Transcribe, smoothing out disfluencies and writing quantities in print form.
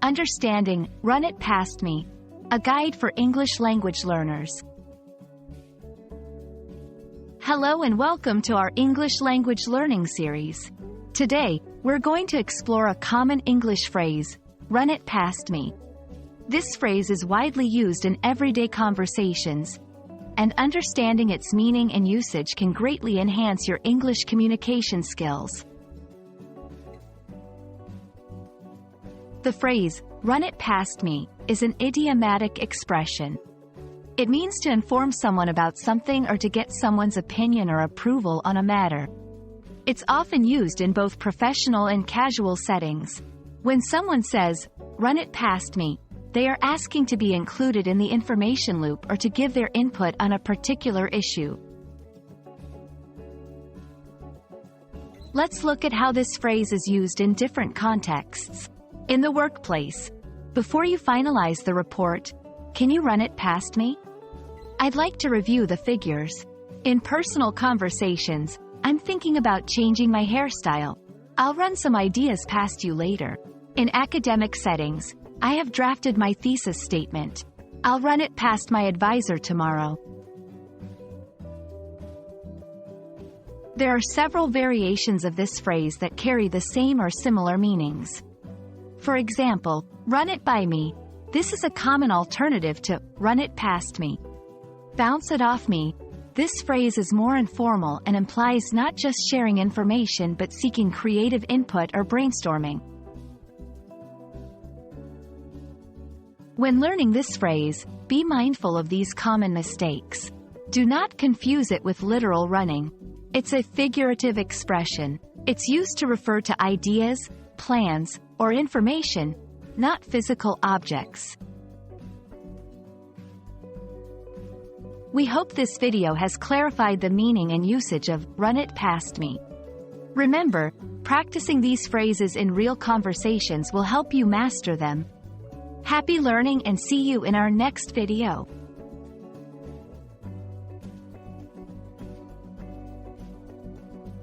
Understanding, run it past me. A guide for English language learners. Hello and welcome to our English language learning series. Today, we're going to explore a common English phrase, run it past me. This phrase is widely used in everyday conversations, and understanding its meaning and usage can greatly enhance your English communication skills. The phrase, run it past me, is an idiomatic expression. It means to inform someone about something or to get someone's opinion or approval on a matter. It's often used in both professional and casual settings. When someone says, run it past me, they are asking to be included in the information loop or to give their input on a particular issue. Let's look at how this phrase is used in different contexts. In the workplace, before you finalize the report, can you run it past me? I'd like to review the figures. In personal conversations, I'm thinking about changing my hairstyle. I'll run some ideas past you later. In academic settings, I have drafted my thesis statement. I'll run it past my advisor tomorrow. There are several variations of this phrase that carry the same or similar meanings. For example, run it by me. This is a common alternative to run it past me. Bounce it off me. This phrase is more informal and implies not just sharing information but seeking creative input or brainstorming. When learning this phrase, be mindful of these common mistakes. Do not confuse it with literal running. It's a figurative expression. It's used to refer to ideas, plans, or information, not physical objects. We hope this video has clarified the meaning and usage of run it past me. Remember, practicing these phrases in real conversations will help you master them. Happy learning and see you in our next video.